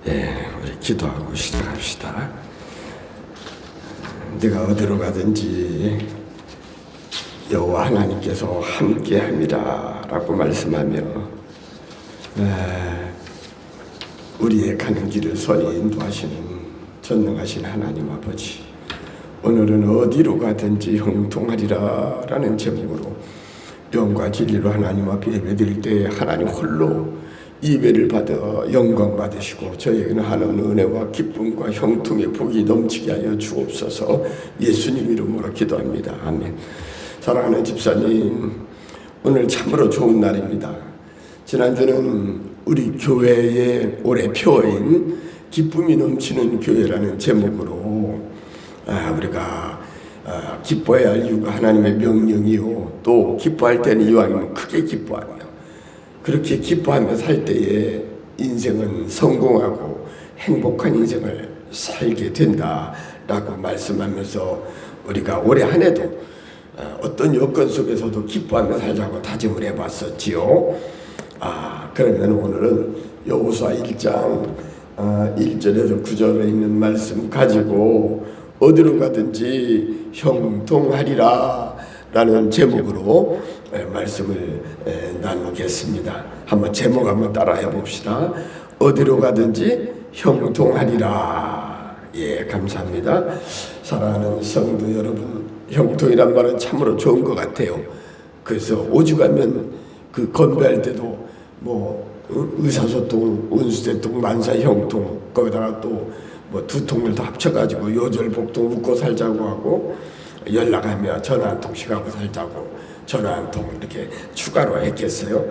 우리 기도하고 시작합시다. 네가 어디로 가든지 여호와 하나님께서 함께함이라 라고 말씀하며 우리의 가는 길을 선히 인도하시는 전능하신 하나님 아버지, 오늘은 어디로 가든지 형통하리라 라는 제목으로 영과 진리로 하나님 앞에 예배드릴 때 하나님 홀로 예배를 받아 영광 받으시고 저에게는 하나님의 은혜와 기쁨과 형통의 복이 넘치게 하여 주옵소서. 예수님 이름으로 기도합니다. 아멘. 사랑하는 집사님, 오늘 참으로 좋은 날입니다. 지난주는 우리 교회의 올해 표어인 기쁨이 넘치는 교회라는 제목으로 우리가 기뻐해야 할 이유가 하나님의 명령이요, 또 기뻐할 때는 이왕이면 크게 기뻐하며 그렇게 기뻐하며 살 때에 인생은 성공하고 행복한 인생을 살게 된다라고 말씀하면서 우리가 올해 한 해도 어떤 여건 속에서도 기뻐하며 살자고 다짐을 해봤었지요. 그러면 오늘은 여호수아 1장 1절에서 9절에 있는 말씀 가지고 어디로 가든지 형통하리라 라는 제목으로 말씀을 나누겠습니다. 한번 제목 한번 따라해 봅시다. 어디로 가든지 형통하리라. 감사합니다. 사랑하는 성도 여러분, 형통이란 말은 참으로 좋은 것 같아요. 그래서 오죽하면 그 건배할 때도 의사소통, 운수대통, 만사형통, 거기다가 또 두 통을 다 합쳐가지고 요절복통 웃고 살자고 하고, 연락하며 전화 한 통씩 하고 살자고 전화 한 통 이렇게 추가로 했겠어요.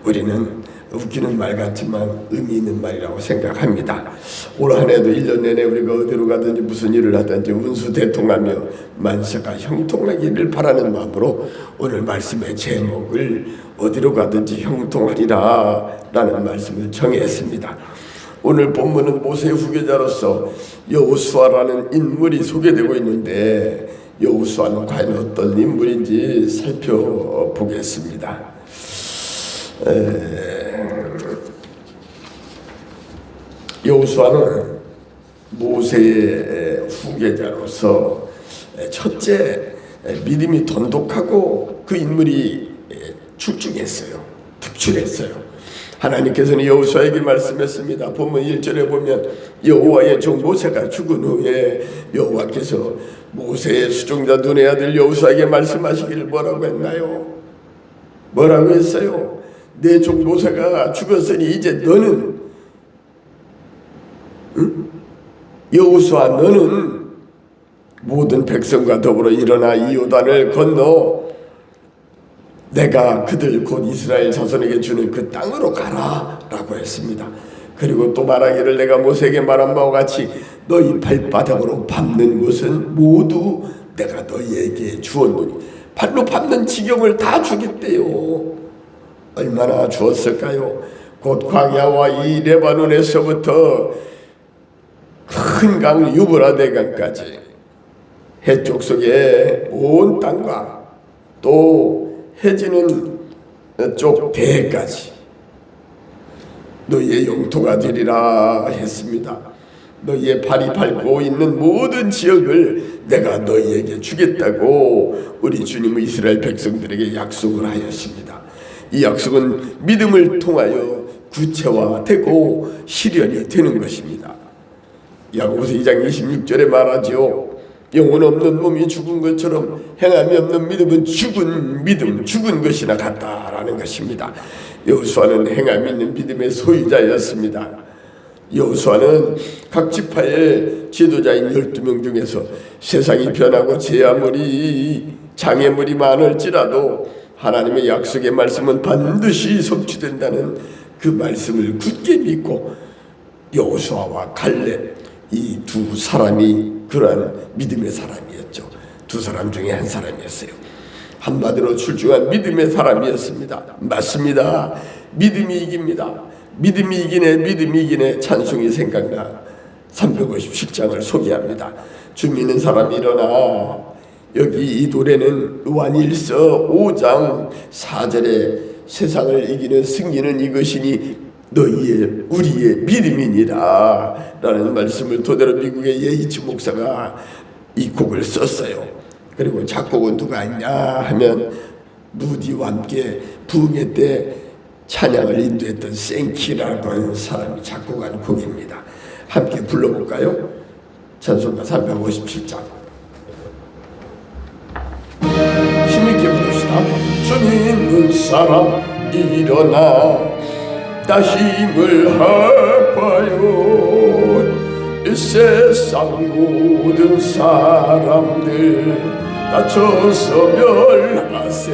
우리는 웃기는 말 같지만 의미 있는 말이라고 생각합니다. 올 한 해도 1년 내내 우리가 어디로 가든지 무슨 일을 하든지 운수대통하며 만사가 형통하기를 바라는 마음으로 오늘 말씀의 제목을 어디로 가든지 형통하리라 라는 말씀을 정했습니다. 오늘 본문은 모세의 후계자로서 여호수아라는 인물이 소개되고 있는데, 여호수아는 과연 어떤 인물인지 살펴보겠습니다. 여호수아는 모세의 후계자로서 첫째, 믿음이 돈독하고 그 인물이 출중했어요. 특출했어요. 하나님께서는 여호수아에게 말씀했습니다. 본문 1절에 보면 여호와의 종 모세가 죽은 후에 여호와께서 모세의 수종자 눈의 아들 여호수아에게 말씀하시기를 뭐라고 했나요? 뭐라고 했어요? 내 종 모세가 죽었으니 이제 너는 여호수아, 너는 모든 백성과 더불어 일어나 이 요단을 건너 내가 그들 곧 이스라엘 자손에게 주는 그 땅으로 가라 라고 했습니다. 그리고 또 말하기를 내가 모세에게 말한 바와 같이 너희 발바닥으로 밟는 것은 모두 내가 너희에게 주었노니, 발로 밟는 지경을 다 주겠대요. 얼마나 주었을까요? 곧 광야와 이 레바논에서부터 큰 강 유브라데 강까지 해쪽 속에 온 땅과 또 해지는 쪽 대까지 너희의 영토가 되리라 했습니다. 너희의 발이 밟고 있는 모든 지역을 내가 너희에게 주겠다고 우리 주님은 이스라엘 백성들에게 약속을 하였습니다. 이 약속은 믿음을 통하여 구체화되고 실현이 되는 것입니다. 야고보서 2장 26절에 말하지요. 영혼 없는 몸이 죽은 것처럼 행함이 없는 믿음은 죽은 믿음, 죽은 것이나 같다라는 것입니다. 여호수아는 행함이 있는 믿음의 소유자였습니다. 여호수아는 각 지파의 지도자인 12명 중에서 세상이 변하고 재앙물이 장애물이 많을지라도 하나님의 약속의 말씀은 반드시 성취된다는 그 말씀을 굳게 믿고 여호수아와 갈렙, 이 두 사람이 그러한 믿음의 사람이었죠. 두 사람 중에 한 사람이었어요. 한마디로 출중한 믿음의 사람이었습니다. 맞습니다. 믿음이 이깁니다. 믿음이 이기네, 믿음이 이기네 찬송이 생각나 357장을 소개합니다. 주 믿는 사람이 일어나. 여기 이 노래는 요한일서 5장 4절에 세상을 이기는 승리는 이것이니 너희의 우리의 믿음이니라 라는 말씀을 토대로 미국의 예이치 목사가 이 곡을 썼어요. 그리고 작곡은 누가 했냐 하면 무디와 함께 부흥회 때 찬양을 인도했던 생키라고 하는 사람이 작곡한 곡입니다. 함께 불러볼까요? 찬송가 357장 힘있게 부릅시다. 주님은 사람 일어나 다 힘을 합하여 이 세상 모든 사람들 다쳐서 멸하세.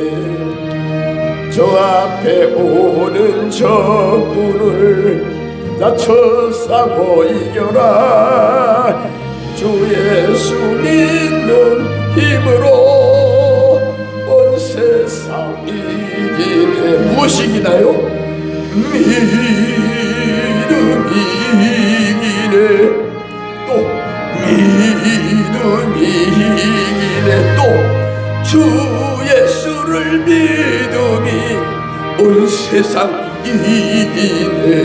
저 앞에 오는 적군을 다쳐 싸워 이겨라. 주 예수 믿는 힘으로 온 세상 이기네. 무엇이 이기나요? 믿음이 이기네. 또 믿음이 이기네. 또 주 예수를 믿음이 온 세상 이기네.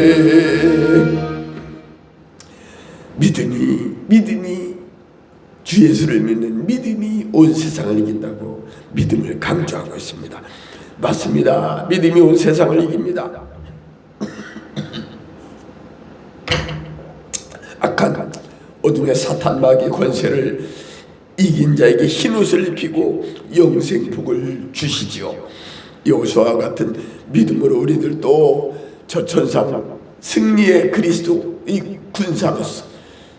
믿음이 주 예수를 믿는 믿음이 온 세상을 이긴다고 믿음을 강조하고 있습니다. 맞습니다. 믿음이 온 세상을 이깁니다. 악한 어둠의 사탄 마귀의 권세를 이긴 자에게 흰옷을 입히고 영생복을 주시지요. 여호수아와 같은 믿음으로 우리들도 저 천상 승리의 그리스도 이 군사로서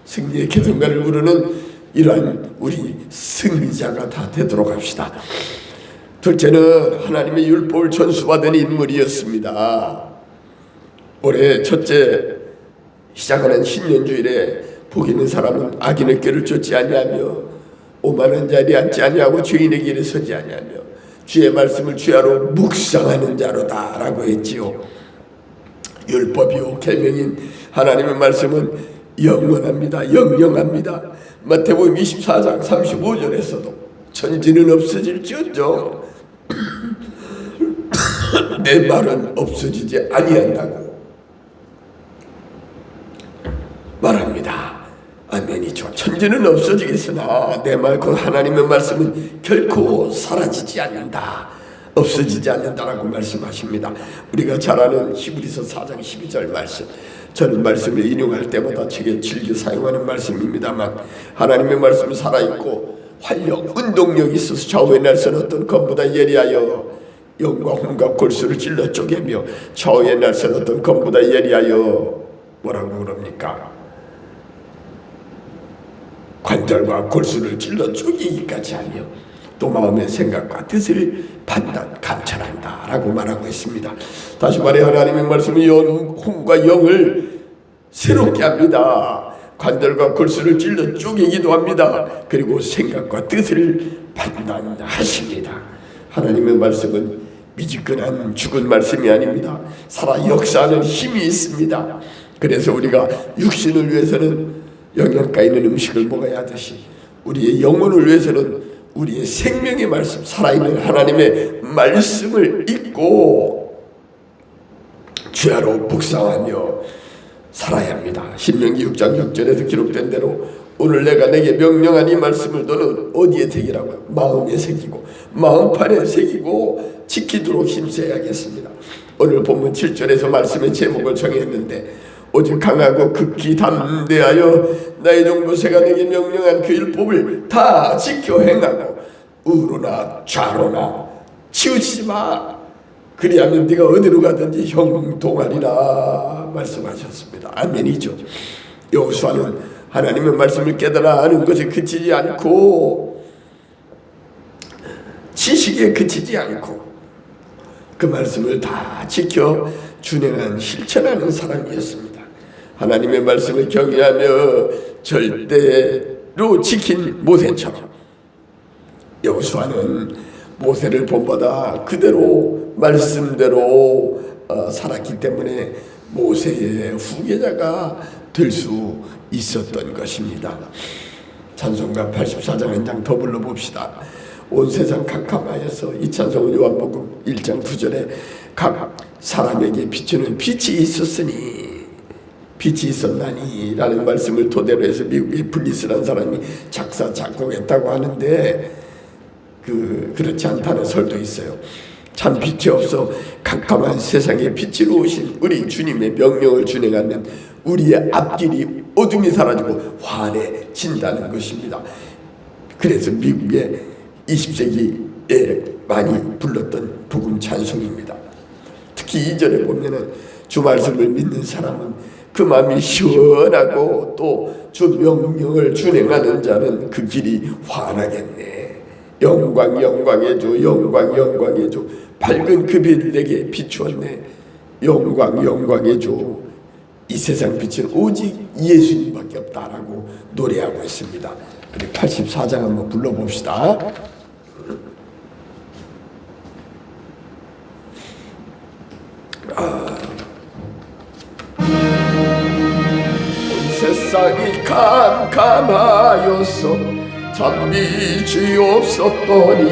승리의 계승가를 부르는 이러한 우리 승리자가 다 되도록 합시다. 둘째는 하나님의 율법을 전수받은 인물이었습니다. 올해 첫째 시작하는 신년주일에 복 있는 사람은 악인의 길을 쫓지 아니하며 오만한 자리에 앉지 아니하고 죄인의 길에 서지 아니하며 주의 말씀을 주야로 묵상하는 자로다 라고 했지요. 율법이요 계명인 하나님의 말씀은 영원합니다. 영영합니다. 마태복음 24장 35절에서도 천지는 없어질지언정 내 말은 없어지지 아니한다고 말합니다. 아멘이죠. 천지는 없어지겠으나 내 말 곧 하나님의 말씀은 결코 사라지지 않는다. 없어지지 않는다라고 말씀하십니다. 우리가 잘 아는 히브리서 4장 12절 말씀, 저는 말씀을 인용할 때마다 제게 즐겨 사용하는 말씀입니다만 하나님의 말씀은 살아있고 활력, 운동력이 있어서 좌우의 날선 어떤 검보다 예리하여 영과 혼과 골수를 찔러 쪼개며 좌우의 날선 어떤 검보다 예리하여 뭐라고 그럽니까? 관절과 골수를 찔러 쪼개기까지 하며 또 마음의 생각과 뜻을 판단, 감찰한다 라고 말하고 있습니다. 다시 말해 하나님의 말씀은 혼과 영을 새롭게 합니다. 관절과 골수를 찔러 쪼개기도 합니다. 그리고 생각과 뜻을 판단하십니다. 하나님의 말씀은 미지근한 죽은 말씀이 아닙니다. 살아 역사하는 힘이 있습니다. 그래서 우리가 육신을 위해서는 영양가 있는 음식을 먹어야 하듯이 우리의 영혼을 위해서는 우리의 생명의 말씀, 살아있는 하나님의 말씀을 읽고 주야로 묵상하며 살아야 합니다. 신명기 6장 6절에서 기록된 대로 오늘 내가 내게 명령한 이 말씀을 너는 어디에 새기라고요? 마음에 새기고 마음판에 새기고 지키도록 힘써야겠습니다. 오늘 본문 7절에서 말씀의 제목을 정했는데 오직 강하고 극히 담대하여 나의 종 모세가 내게 명령한 그 율법을 다 지켜 행하고 우로나 좌로나 치우치지 마. 그리하면 네가 어디로 가든지 형통하리라 말씀하셨습니다. 아멘이죠. 여호수아는 하나님의 말씀을 깨달아 아는 것에 그치지 않고 지식에 그치지 않고 그 말씀을 다 지켜 준행한 실천하는 사람이었습니다. 하나님의 말씀을 경외하며 절대로 지킨 모세처럼 여호수아는 모세를 본보다 그대로 말씀대로 살았기 때문에 모세의 후계자가 될 수 있었던 것입니다. 찬송가 84장 한 장 더 불러봅시다. 온 세상 각함하여서 이 찬송은 요한복음 1장 9절에 각 사람에게 비추는 빛이 있었나니 라는 말씀을 토대로 해서 미국의 블리스라는 사람이 작곡했다고 하는데 그렇지 않다는 설도 있어요. 참 빛이 없어 캄캄한 세상에 빛으로 오신 우리 주님의 명령을 준행하면 우리의 앞길이 어둠이 사라지고 환해진다는 것입니다. 그래서 미국의 20세기에 많이 불렀던 복음 찬송입니다. 특히 2절에 보면은 주 말씀을 믿는 사람은 그 마음이 시원하고 또 주 명령을 준행하는 자는 그 길이 환하겠네. 영광 영광의 주, 영광 영광의 주, 밝은 그 빛 내게 비추었네. 영광 영광의 주, 이 세상 빛은 오직 예수님밖에 없다라고 노래하고 있습니다. 우리 84장 한번 불러봅시다. 온 세상이 캄캄하여서 참 빛이 없었더니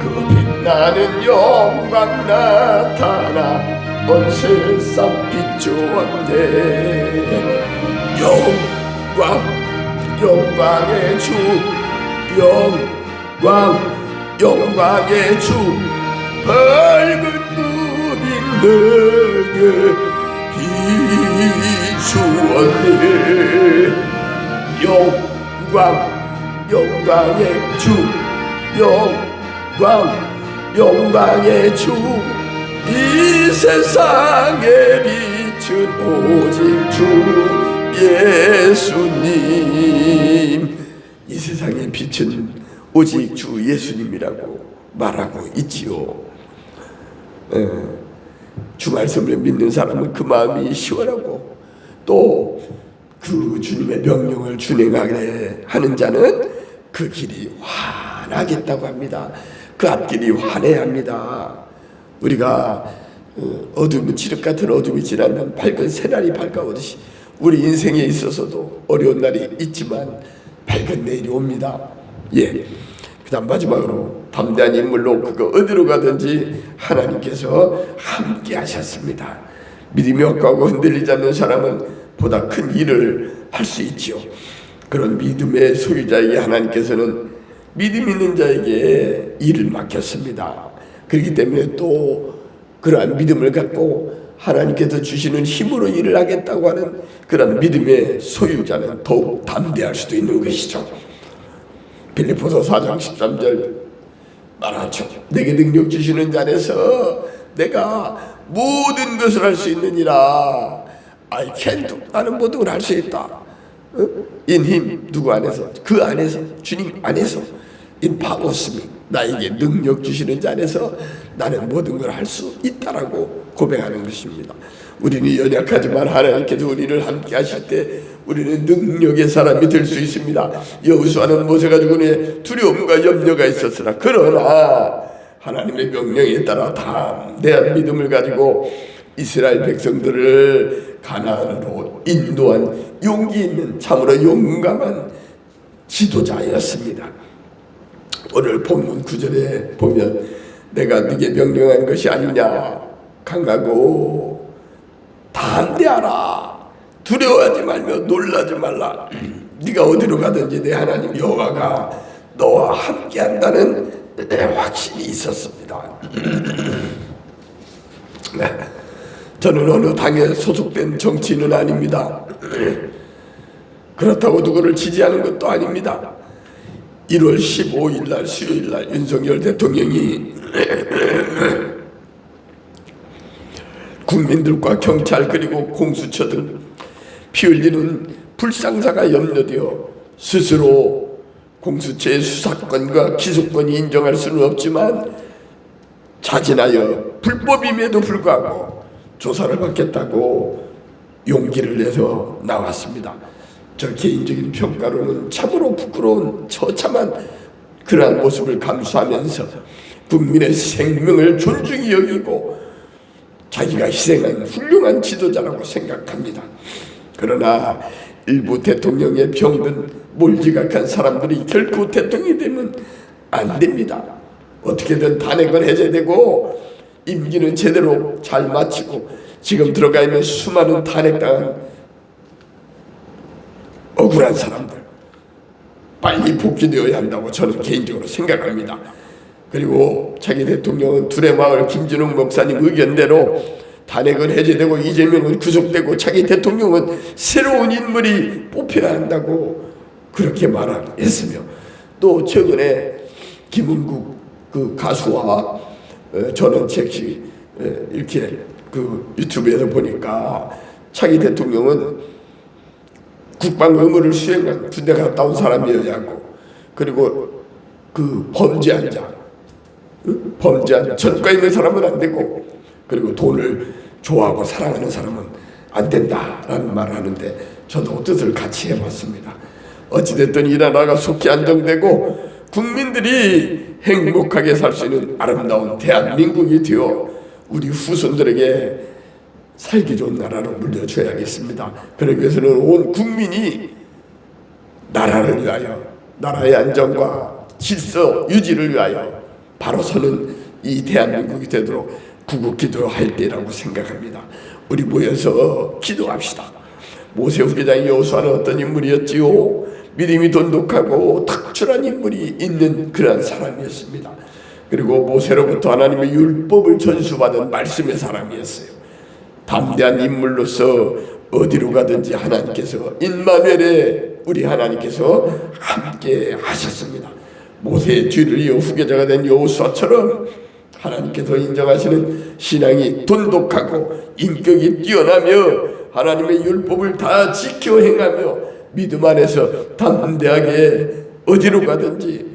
그 빛나는 영광 나타나 온 세상 비추었네. 영광 영광의 주, 영광 영광의 주, 밝은 눈이 내게 비추었네. 영광 영광의 주, 영광 영광의 주, 이 세상에 빛은 오직 주 예수님. 이 세상의 빛은 오직 주 예수님이라고 말하고 있지요. 주 말씀을 믿는 사람은 그 마음이 시원하고 또 그 주님의 명령을 준행하게 하는 자는 그 길이 환하겠다고 합니다. 그 앞길이 환해야 합니다. 우리가 어둠은 칠흑 같은 어둠이 지나면 밝은 새날이 밝아오듯이 우리 인생에 있어서도 어려운 날이 있지만 밝은 내일이 옵니다. 그 다음 마지막으로 담대한 인물로 그거 어디로 가든지 하나님께서 함께 하셨습니다. 믿음이 없고 흔들리지 않는 사람은 보다 큰 일을 할 수 있지요. 그런 믿음의 소유자에게 하나님께서는 믿음 있는 자에게 일을 맡겼습니다. 그렇기 때문에 또 그러한 믿음을 갖고 하나님께서 주시는 힘으로 일을 하겠다고 하는 그런 믿음의 소유자는 더욱 담대할 수도 있는 것이죠. 빌립보서 4장 13절 말하죠. 내게 능력 주시는 자 안에서 내가 모든 것을 할 수 있느니라. I can do. 나는 모든 걸 할 수 있다. In him, 누구 안에서? 그 안에서, 주님 안에서. Empowers me. 나에게 능력 주시는 자 안에서 나는 모든 걸 할 수 있다라고 고백하는 것입니다. 우리는 연약하지만 하나님께서 우리를 함께 하실 때 우리는 능력의 사람이 될 수 있습니다. 여호수아는 못해 가지고 두려움과 염려가 있었으나 그러나 하나님의 명령에 따라 담대한 믿음을 가지고 이스라엘 백성들을 가나안으로 인도한 용기 있는 참으로 용감한 지도자였습니다. 오늘 본문 9절에 보면 내가 네게 명령한 것이 아니냐, 강하고 담대하라, 두려워하지 말며 놀라지 말라. 네가 어디로 가든지 내 하나님 여호와가 너와 함께한다는 확신이 있었습니다. 저는 어느 당에 소속된 정치인은 아닙니다. 그렇다고 누구를 지지하는 것도 아닙니다. 1월 15일 날 수요일 날 윤석열 대통령이 국민들과 경찰 그리고 공수처 등 피 흘리는 불상사가 염려되어 스스로 공수처의 수사권과 기소권이 인정할 수는 없지만 자진하여 불법임에도 불구하고 조사를 받겠다고 용기를 내서 나왔습니다. 저 개인적인 평가로는 참으로 부끄러운 처참한 그러한 모습을 감수하면서 국민의 생명을 존중히 여기고 자기가 희생한 훌륭한 지도자라고 생각합니다. 그러나 일부 대통령의 병든 몰지각한 사람들이 결코 대통령이 되면 안 됩니다. 어떻게든 탄핵은 해제되고 임기는 제대로 잘 마치고 지금 들어가 있는 수많은 탄핵당한 억울한 사람들 빨리 복귀되어야 한다고 저는 개인적으로 생각합니다. 그리고 차기 대통령은 두레마을 김진웅 목사님 의견대로 탄핵은 해제되고 이재명은 구속되고 차기 대통령은 새로운 인물이 뽑혀야 한다고 그렇게 말했으며, 또 최근에 김은국 그 가수와 전원책 이렇게 그 유튜브에서 보니까 차기 대통령은 국방 의무를 수행한 군대 갔다 온 사람이어야 하고, 그리고 그 범죄한 전과 있는 사람은 안 되고, 그리고 돈을 좋아하고 사랑하는 사람은 안 된다라는 말을 하는데 저도 뜻을 같이 해봤습니다. 어찌됐든 이 나라가 속히 안정되고 국민들이 행복하게 살 수 있는 아름다운 대한민국이 되어 우리 후손들에게 살기 좋은 나라로 물려줘야겠습니다. 그러기 위해서는 온 국민이 나라를 위하여, 나라의 안정과 질서 유지를 위하여 바로 서는 이 대한민국이 되도록 구국 기도할 때라고 생각합니다. 우리 모여서 기도합시다. 모세 후계자인 여호수아는 어떤 인물이었지요? 믿음이 돈독하고 특출한 인물이 있는 그런 사람이었습니다. 그리고 모세로부터 하나님의 율법을 전수받은 말씀의 사람이었어요. 담대한 인물로서 어디로 가든지 하나님께서 임마누엘에 우리 하나님께서 함께 하셨습니다. 모세의 뒤를 이어 후계자가 된 여호수아처럼 하나님께서 인정하시는 신앙이 돈독하고 인격이 뛰어나며 하나님의 율법을 다 지켜 행하며 믿음 안에서 담대하게 어디로 가든지